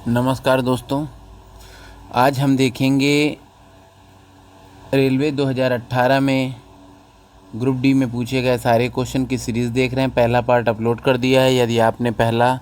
नमस्कार दोस्तों। आज हम देखेंगे रेलवे 2018 में ग्रुप डी में पूछे गए सारे क्वेश्चन की सीरीज़ देख रहे हैं। पहला पार्ट अपलोड कर दिया है। यदि आपने पहला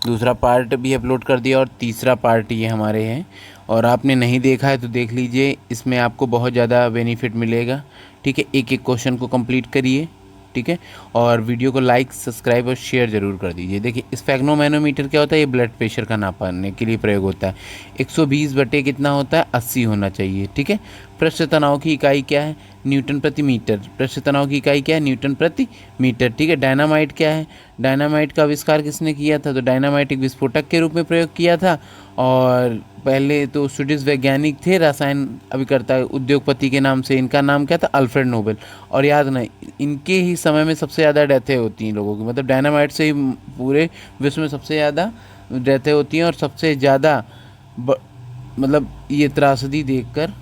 दूसरा पार्ट भी अपलोड कर दिया और तीसरा पार्ट ये हमारे हैं और आपने नहीं देखा है तो देख लीजिए, इसमें आपको बहुत ज़्यादा बेनिफिट मिलेगा। ठीक है, एक एक क्वेश्चन को कंप्लीट करिए। ठीक है, और वीडियो को लाइक, सब्सक्राइब और शेयर ज़रूर कर दीजिए। देखिए, स्फेग्नोमैनोमीटर क्या होता है? ये ब्लड प्रेशर का नापने के लिए प्रयोग होता है। 120 बटे कितना होता है? 80 होना चाहिए। ठीक है, पृष्ठ तनाव की इकाई क्या है? न्यूटन प्रति मीटर। पृष्ठ तनाव की इकाई क्या है? न्यूटन प्रति मीटर। ठीक है, डायनामाइट क्या है? डायनामाइट का आविष्कार किसने किया था? तो डायनामाइट एक विस्फोटक के रूप में प्रयोग किया था और पहले तो स्वीडिश वैज्ञानिक थे, रसायन अभिकर्ता, उद्योगपति के नाम से। इनका नाम क्या था? Alfred Nobel. और याद नहीं, इनके ही समय में सबसे ज़्यादा डेथें होती हैं लोगों की, मतलब डायनामाइट से ही पूरे विश्व में सबसे ज़्यादा डेथें होती हैं और सबसे ज़्यादा मतलब ये त्रासदी देखकर।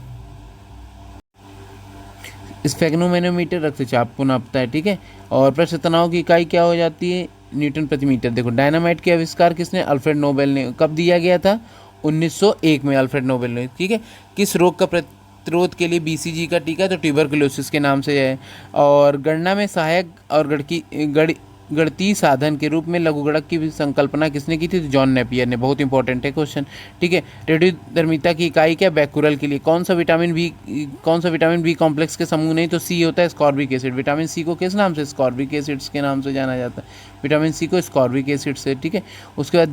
स्फेग्नोमैनोमीटर रक्तचाप को नापता है। ठीक है, और पृष्ठ तनाव की इकाई क्या हो जाती है? न्यूटन प्रति मीटर। देखो, डायनामाइट के आविष्कार किसने? अल्फ्रेड नोबेल ने। कब दिया गया था? 1901 में अल्फ्रेड नोबेल ने। ठीक है, किस रोग का प्रतिरोध के लिए बीसीजी का टीका? तो ट्यूबरकुलोसिस के नाम से है। और गणना में सहायक और गणितीय साधन के रूप में लघुगणक की भी संकल्पना किसने की थी? तो जॉन नेपियर ने। बहुत इंपॉर्टेंट है क्वेश्चन। ठीक है, रेडियोधर्मिता की इकाई क्या? बैकुरल के लिए। कौन सा विटामिन बी कॉम्प्लेक्स के समूह? नहीं तो सी होता है स्कॉर्बिक एसिड। विटामिन सी को किस नाम से? स्कॉर्बिक एसिड्स के नाम से जाना जाता है। विटामिन सी को स्कॉर्बिक एसिड से। ठीक है, उसके बाद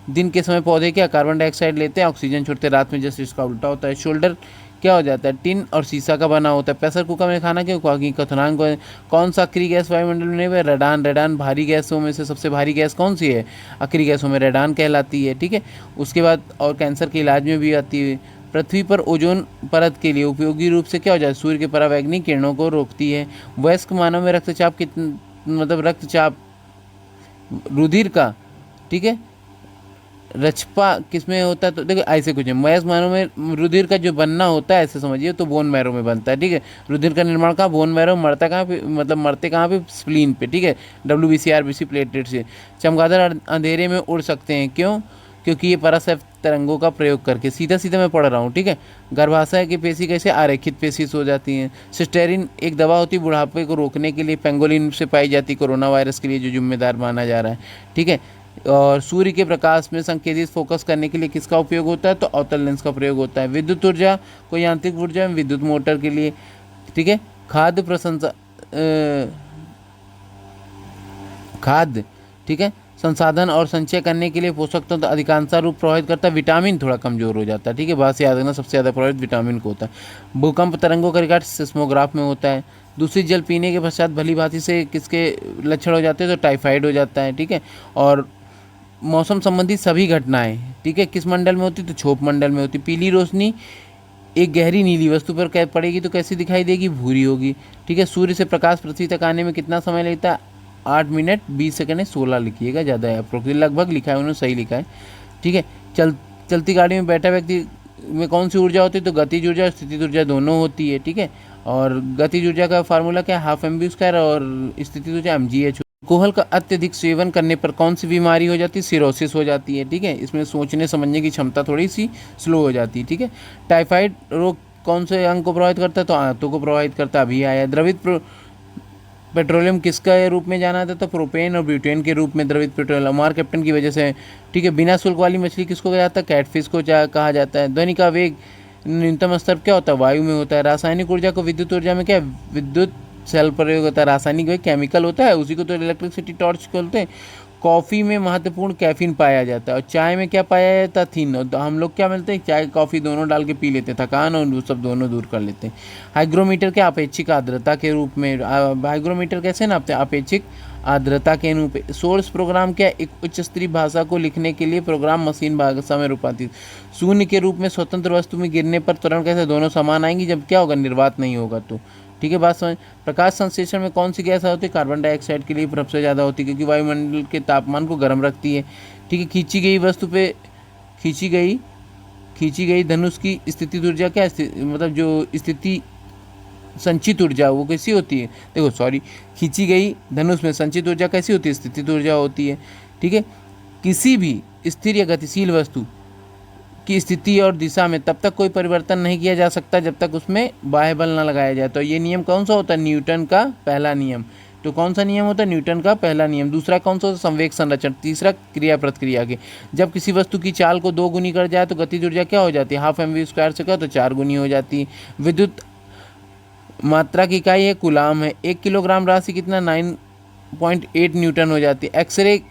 दिन के समय पौधे क्या? कार्बन डाइऑक्साइड लेते हैं, ऑक्सीजन छोड़ते हैं। रात में जैसे इसका उल्टा होता है। शोल्डर क्या हो जाता है? टिन और शीशा का बना होता है। प्रेशर कुकर में खाना क्यों? क्योंकि क्वथनांक कौन सा अक्रिय गैस वायुमंडल में नहीं है? रेडान। रेडान भारी गैसों में से सबसे भारी गैस कौन सी है? अक्रिय गैसों में रेडान कहलाती है। ठीक है, उसके बाद और कैंसर के इलाज में भी आती है। पृथ्वी पर ओजोन परत के लिए उपयोगी रूप से क्या हो जाए? सूर्य के परावैंगनी किरणों को रोकती है। वयस्क मानव में रक्तचाप मतलब रक्तचाप रुधिर का, ठीक है, रचपा किसमें होता है? तो देखो ऐसे कुछ है, वयस्क मानव में रुधिर का जो बनना होता है, ऐसे समझिए, तो बोन मैरो में बनता है। ठीक है, रुधिर का निर्माण कहाँ? Bone marrow. मरता कहाँ पे? मतलब मरते कहाँ पे? स्प्लीन पे। ठीक है, WBC RBC प्लेटलेट से। चमगादड़ अंधेरे में उड़ सकते हैं, क्यों? क्योंकि ये परासैफ तरंगों का प्रयोग करके। सीधा सीधा मैं पढ़ रहा हूँ। ठीक है, गर्भाशय की पेशी कैसे? आरेखित पेशी हो जाती हैं। सिस्टेरिन एक दवा होती है बुढ़ापे को रोकने के लिए, पेंगोलिन से पाई जाती, कोरोना वायरस के लिए जो जिम्मेदार माना जा रहा है। ठीक है, और सूर्य के प्रकाश में संकेतित फोकस करने के लिए किसका उपयोग होता है? तो अवतल लेंस का प्रयोग होता है। विद्युत ऊर्जा को यांत्रिक ऊर्जा में विद्युत मोटर के लिए। ठीक है, खाद्य, ठीक है, संसाधन और संचय करने के लिए पोषक तत्व तो अधिकांशतः रूप प्रभावित करता है। विटामिन थोड़ा कमजोर हो जाता है। ठीक है, बात याद रखना, सबसे ज़्यादा प्रभावित विटामिन को होता है। भूकंप तरंगों का रिकॉर्ड सिस्मोग्राफ में होता है। दूषित जल पीने के पश्चात भली भांति से किसके लक्षण हो जाते हैं? तो टाइफाइड हो जाता है। ठीक है, और मौसम संबंधी सभी घटनाएं, ठीक है, किस मंडल में होती? तो क्षोभ मंडल में होती। पीली रोशनी एक गहरी नीली वस्तु पर कैद पड़ेगी तो कैसी दिखाई देगी? भूरी होगी। ठीक है, सूर्य से प्रकाश पृथ्वी तक आने में कितना समय लगता है? 8 मिनट 20 सेकंड है। 16 लिखिएगा, ज़्यादा है, अप्रोक्सीमेट लगभग लिखा है उन्होंने, सही लिखा है। ठीक है, चलती गाड़ी में बैठा व्यक्ति में कौन सी ऊर्जा होती है? तो गतिज ऊर्जा और स्थितिज ऊर्जा दोनों होती है। ठीक है, और गतिज ऊर्जा का फार्मूला क्या है? हाफ mv² और स्थितिज ऊर्जा mgh। अल्कोहल का अत्यधिक सेवन करने पर कौन सी बीमारी हो जाती है? सिरोसिस हो जाती है। ठीक है, इसमें सोचने समझने की क्षमता थोड़ी सी स्लो हो जाती है। ठीक है, टाइफाइड रोग कौन से अंग को प्रभावित करता है? तो आंतों को प्रभावित करता है। अभी आया। द्रवित पेट्रोलियम किसका रूप में जाना जाता है? तो प्रोपेन और ब्यूटेन के रूप में द्रवित पेट्रोलियम। अमार कैप्टन की वजह से। ठीक है, बिना शुल्क वाली मछली किसको कहा जाता है? कैटफिश को कहा जाता है। ध्वनि का वेग न्यूनतम स्तर क्या होता है? वायु में होता है। रासायनिक ऊर्जा को विद्युत ऊर्जा में क्या? विद्युत सेल प्रयोग होता है। रासायनिक वही केमिकल होता है, उसी को तो इलेक्ट्रिसिटी टॉर्च बोलते हैं। कॉफ़ी में महत्वपूर्ण कैफीन पाया जाता है और चाय में क्या पाया जाता है? थीन। और हम लोग क्या मिलते हैं? चाय कॉफ़ी दोनों डाल के पी लेते हैं, थकान और वो सब दोनों दूर कर लेते हैं। हाइग्रोमीटर क्या? अपेक्षिक आर्द्रता के रूप में। हाइग्रोमीटर कैसे नापते हैं? अपेक्षिक आर्द्रता के रूप। सोर्स प्रोग्राम क्या? एक उच्च स्तरीय भाषा को लिखने के लिए प्रोग्राम मशीन भाषा में रूपांतरित। शून्य के रूप में स्वतंत्र वस्तु में गिरने पर त्वरण कैसे? दोनों समान आएंगी जब क्या होगा? निर्वात नहीं होगा तो। ठीक है, बात समझ। प्रकाश संश्लेषण में कौन सी गैस होती है? कार्बन डाइऑक्साइड के लिए सबसे ज़्यादा होती है, क्योंकि वायुमंडल के तापमान को गर्म रखती है। ठीक है, खींची गई वस्तु पे खींची गई धनुष की स्थिति ऊर्जा क्या? मतलब जो स्थिति संचित ऊर्जा वो कैसी होती है? देखो सॉरी, खींची गई धनुष में संचित ऊर्जा कैसी होती है? स्थिति ऊर्जा होती है। ठीक है, किसी भी स्थिर या गतिशील वस्तु की स्थिति और दिशा में तब तक कोई परिवर्तन नहीं किया जा सकता जब तक उसमें बाह्य बल न लगाया जाए। तो ये नियम कौन सा होता है? न्यूटन का पहला नियम। तो कौन सा नियम होता है? न्यूटन का पहला नियम। दूसरा कौन सा होता है? संवेग संरक्षण। तीसरा क्रिया प्रतिक्रिया के। जब किसी वस्तु की चाल को 2 गुनी कर जाए तो गतिज ऊर्जा क्या हो जाती है? हाफ mv स्क्वायर से क्या तो 4 गुनी हो जाती है। विद्युत मात्रा की इकाई है कूलाम है। 1 किलोग्राम राशि कितना? 9.8 न्यूटन हो जाती है। एक्सरे,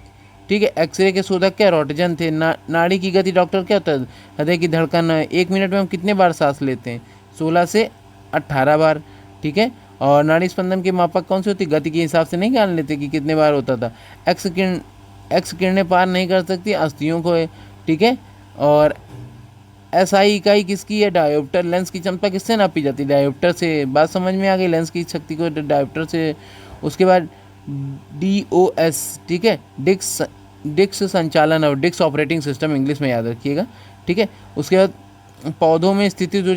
ठीक है, एक्सरे के शोधक क्या? रॉटजन थे। नाड़ी की गति डॉक्टर क्या होता है? हृदय की धड़कन है। 1 मिनट में हम कितने बार सांस लेते हैं? 16 से 18 बार, ठीक है। और नाड़ी स्पंदन के मापक कौन सी होती? गति के हिसाब से नहीं जान लेते कि कितने बार होता था। एक्स किरणें पार नहीं कर सकती अस्थियों को है, ठीक है। और एसआई इकाई किसकी है? डायोप्टर। लेंस की क्षमता किससे नापी जाती है? डायोप्टर से। बात समझ में आ गई? लेंस की शक्ति को डायोप्टर से। उसके बाद DOS, ठीक है, डिक्स संचालन और डिक्स ऑपरेटिंग सिस्टम इंग्लिश में याद रखिएगा, ठीक है। उसके बाद पौधों में स्थितिज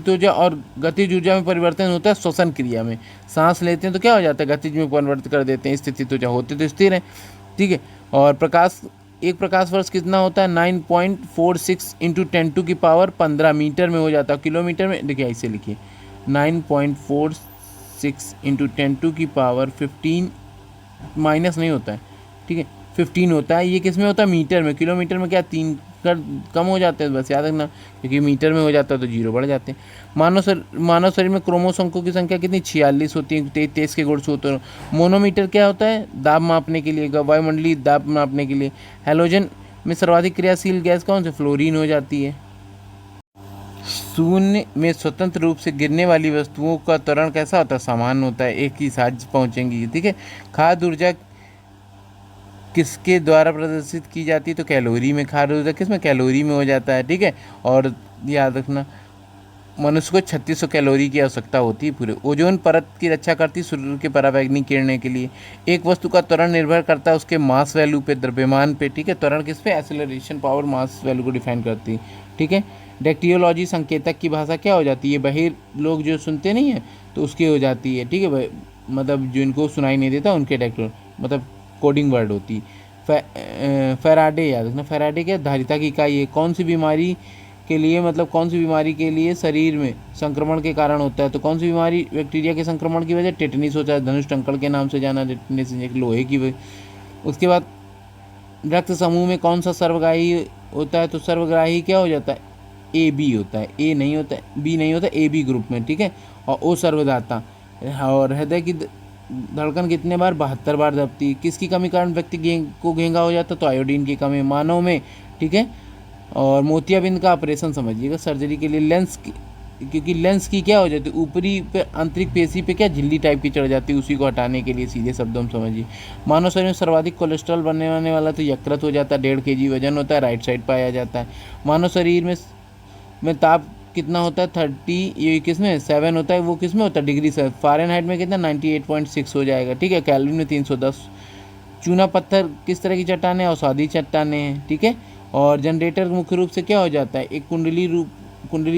ऊर्जा और गतिज ऊर्जा में परिवर्तन होता है श्वसन क्रिया में। सांस लेते हैं तो क्या हो जाता है? गतिज में परिवर्तित कर देते हैं। स्थितिज ऊर्जा होते तो स्थिर है, ठीक है। और एक प्रकाश वर्ष कितना होता है? 9.46 इंटू 10⁻15 मीटर में हो जाता है। किलोमीटर में देखिए ऐसे लिखिए, 9.46 इंटू 10⁻15 माइनस नहीं होता है, ठीक है, 15 होता है। ये किस में होता है? मीटर में। किलोमीटर में क्या 3 कम हो जाते हैं, बस याद रखना, क्योंकि मीटर में हो जाता है तो 0 बढ़ जाते हैं। मानव शरीर में क्रोमोसोमों की संख्या कितनी? 46 होती है। 23 के गुणसूत्र। मोनोमीटर क्या होता है? दाब मापने के लिए, वायुमंडलीय दाब मापने के लिए। हैलोजन में सर्वाधिक क्रियाशील गैस कौन सी? फ्लोरीन हो जाती है। शून्य में स्वतंत्र रूप से गिरने वाली वस्तुओं का त्वरण कैसा होता है? समान होता है, एक ही साथ पहुंचेंगी, ठीक है। खाद्य ऊर्जा किसके द्वारा प्रदर्शित की जाती है? तो कैलोरी में। खाद्य ऊर्जा किस में? कैलोरी में हो जाता है, ठीक है। और याद रखना, मनुष्य को 3600 कैलोरी की आवश्यकता होती है पूरे। ओजोन परत की रक्षा करती सूर्य के पराबैंगनी किरणें के लिए। एक वस्तु का त्वरण निर्भर करता है उसके मास वैल्यू पे, द्रव्यमान पे, ठीक है। त्वरण किस पे? एक्सेलरेशन पावर मास वैल्यू को डिफाइन करती है, ठीक है। डेक्टियोलॉजी संकेतक की भाषा क्या हो जाती है? बहिर लोग जो सुनते नहीं है तो उसकी हो जाती है, ठीक है, मतलब जिनको सुनाई नहीं देता उनके मतलब कोडिंग वर्ड होती है। फैराडे, याद रखना, फैराडे क्या? धारिता की इकाई है। कौन सी बीमारी के लिए, मतलब कौन सी बीमारी के लिए शरीर में संक्रमण के कारण होता है? तो कौन सी बीमारी बैक्टीरिया के संक्रमण की वजह? टेटनिस होता है, धनुष टंकड़ के नाम से जाना, टेटनिस लोहे की वजह। उसके बाद रक्त समूह में कौन सा सर्वग्राही होता है? तो सर्वग्राही क्या हो जाता है? AB होता है। A नहीं होता है, B नहीं होता, AB ग्रुप में, ठीक है। और O सर्वदाता। और हृदय की धड़कन कितने बार? 72 बार दबती है। किसकी कमी कारण व्यक्ति को घेंगा हो जाता है? तो आयोडीन की कमी मानव में, ठीक है। और मोतियाबिंद का ऑपरेशन समझिएगा सर्जरी के लिए। लेंस की, क्योंकि लेंस की क्या हो जाती है? ऊपरी पे आंतरिक पेशी पे क्या झिल्ली टाइप की चढ़ जाती है, उसी को हटाने के लिए, सीधे शब्दों में समझिए। मानव शरीर में सर्वाधिक कोलेस्ट्रॉल बनने वाला तो यकृत हो जाता है, 1.5 kg वजन होता है, राइट साइड पाया जाता है। मानव शरीर में ताप कितना होता है? 30, ये किस में? 7 होता है। वो किस में होता है? डिग्री से। फ़ारेनहाइट में कितना? 98.6 हो जाएगा, ठीक है। केल्विन में 310। चूना पत्थर किस तरह की चट्टानें? अवसादी चट्टानें हैं, ठीक है। और जनरेटर मुख्य रूप से क्या हो जाता है? एक कुंडली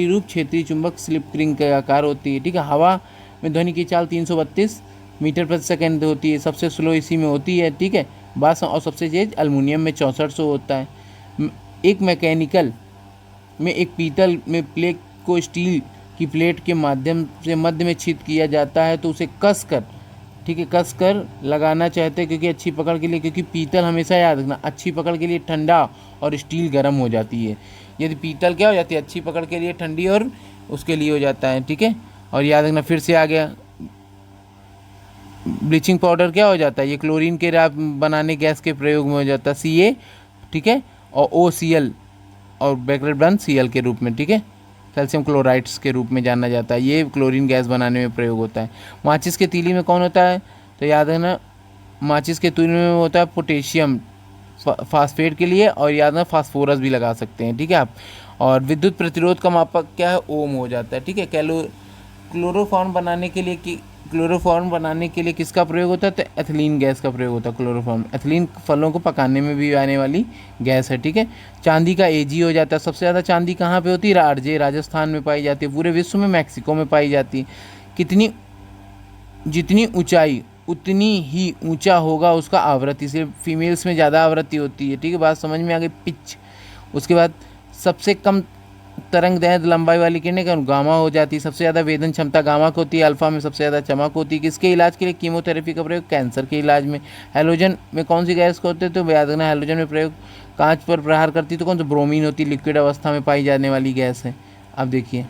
रूप क्षेत्रीय चुंबक स्लिप रिंग का आकार होती है, ठीक है। हवा में ध्वनि की चाल 332 मीटर प्रति सेकेंड होती है, सबसे स्लो इसी में होती है, ठीक है। और सबसे तेज एल्युमिनियम में 6400 होता है। एक मैकेनिकल में एक पीतल में प्लेट को स्टील की प्लेट के माध्यम से मध्य में छेद किया जाता है तो उसे कसकर, ठीक है, कसकर लगाना चाहते हैं, क्योंकि अच्छी पकड़ के लिए, क्योंकि पीतल हमेशा याद रखना अच्छी पकड़ के लिए ठंडा और स्टील गर्म हो जाती है। यदि पीतल क्या हो जाती है? अच्छी पकड़ के लिए ठंडी और उसके लिए हो जाता है, ठीक है। और याद रखना, फिर से आ गया, ब्लीचिंग पाउडर क्या हो जाता है? ये क्लोरीन के बनाने गैस के प्रयोग में हो जाता है, Ca, ठीक है, और OCl और ब्रैकेट बंद Cl के रूप में, ठीक है, कैल्शियम क्लोराइड्स के रूप में जाना जाता है। ये क्लोरीन गैस बनाने में प्रयोग होता है। माचिस के तीली में कौन होता है? तो याद रखना, माचिस के तीली में होता है पोटेशियम फास्फेट के लिए, और याद रखना फास्फोरस भी लगा सकते हैं, ठीक है आप। और विद्युत प्रतिरोध का मापक क्या है? ओम हो जाता है, ठीक है। क्लोरोफॉर्म बनाने के लिए किसका प्रयोग होता है? तो एथिलीन गैस का प्रयोग होता है। क्लोरोफॉर्म एथिलीन फलों को पकाने में भी आने वाली गैस है, ठीक है। चांदी का Ag हो जाता है। सबसे ज़्यादा चांदी कहाँ पे होती है? रारजे, राजस्थान में पाई जाती है। पूरे विश्व में मैक्सिको में पाई जाती है। जितनी ऊंचाई उतनी ही ऊंचा होगा उसका आवृत्ति, इसलिए फीमेल्स में ज़्यादा आवृत्ति होती है। ठीक है, बात समझ में आ गई। पिच। उसके बाद सबसे कम तरंग दैर्ध्य लंबाई वाली किरणें का गामा हो जाती है। सबसे ज़्यादा वेदन क्षमता गामा को होती है। अल्फा में सबसे ज़्यादा चमक होती है। किसके इलाज के लिए कीमोथेरेपी का प्रयोग? कैंसर के इलाज में। हैलोजन में कौन सी गैस को होते हैं? तो याद रखना, हैलोजन में प्रयोग कांच पर प्रहार करती तो कौन सा? ब्रोमीन होती है, लिक्विड अवस्था में पाई जाने वाली गैस है। अब देखिए